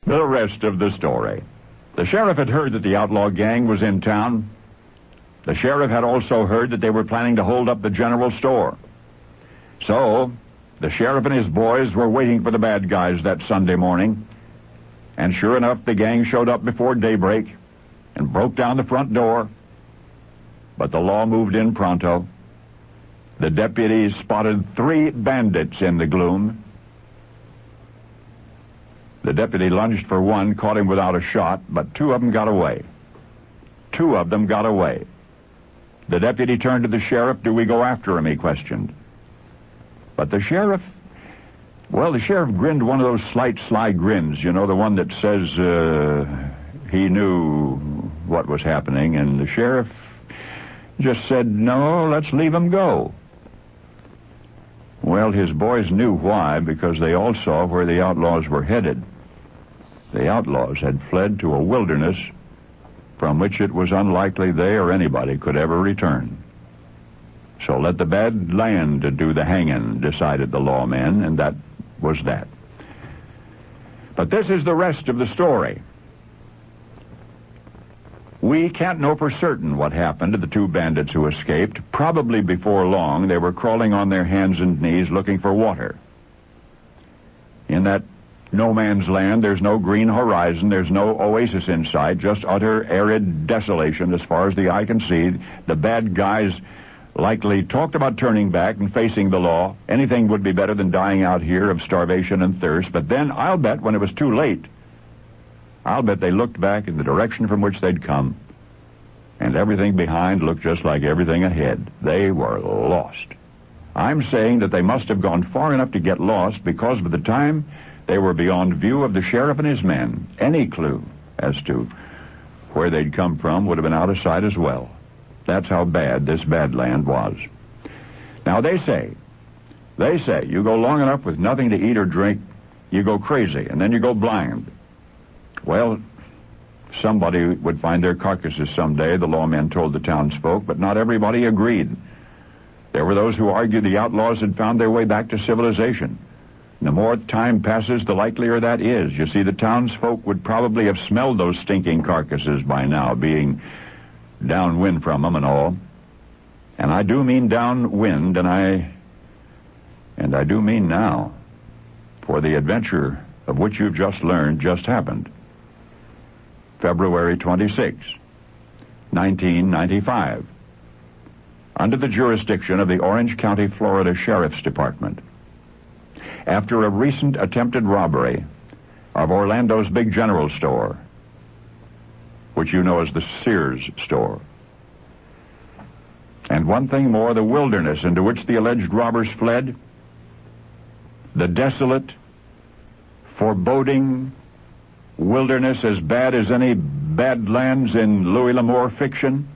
The rest of the story. The sheriff had heard that the outlaw gang was in town. The sheriff had also heard that they were planning to hold up the general store. So, the sheriff and his boys were waiting for the bad guys that Sunday morning. And sure enough, the gang showed up before daybreak and broke down the front door. But the law moved in pronto. The deputies spotted 3 bandits in the gloom. The deputy lunged for one, caught him without a shot, but 2 of them got away. 2 of them got away. The deputy turned to the sheriff. "Do we go after him?" he questioned. But the sheriff grinned one of those slight, sly grins, the one that says he knew what was happening, and the sheriff just said, "No, let's leave him go." Well, his boys knew why, because they all saw where the outlaws were headed. The outlaws had fled to a wilderness from which it was unlikely they or anybody could ever return. So let the bad land do the hanging, decided the lawmen, and that was that. But this is the rest of the story. We can't know for certain what happened to the 2 bandits who escaped. Probably before long, they were crawling on their hands and knees looking for water. In that no man's land, there's no green horizon, there's no oasis in sight, just utter arid desolation as far as the eye can see. The bad guys likely talked about turning back and facing the law. Anything would be better than dying out here of starvation and thirst. But then, I'll bet, when it was too late, I'll bet they looked back in the direction from which they'd come, and everything behind looked just like everything ahead. They were lost. I'm saying that they must have gone far enough to get lost, because by the time they were beyond view of the sheriff and his men, any clue as to where they'd come from would have been out of sight as well. That's how bad this bad land was. Now, they say, you go long enough with nothing to eat or drink, you go crazy, and then you go blind. Well, somebody would find their carcasses someday, the lawmen told the townsfolk, but not everybody agreed. There were those who argued the outlaws had found their way back to civilization. And the more time passes, the likelier that is. You see, the townsfolk would probably have smelled those stinking carcasses by now, being downwind from them and all. And I do mean downwind, and I do mean now, for the adventure of which you've just learned just happened. February 26, 1995, under the jurisdiction of the Orange County, Florida Sheriff's Department. After a recent attempted robbery of Orlando's big general store, which you know as the Sears store. And one thing more, the wilderness into which the alleged robbers fled, the desolate, foreboding wilderness as bad as any badlands in Louis L'Amour fiction,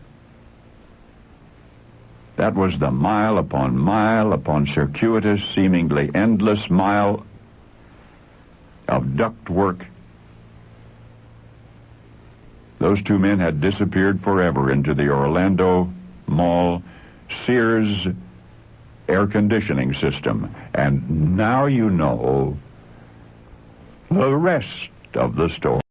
that was the mile upon circuitous, seemingly endless mile of ductwork. Those 2 men had disappeared forever into the Orlando Mall Sears air conditioning system. And now you know the rest of the story.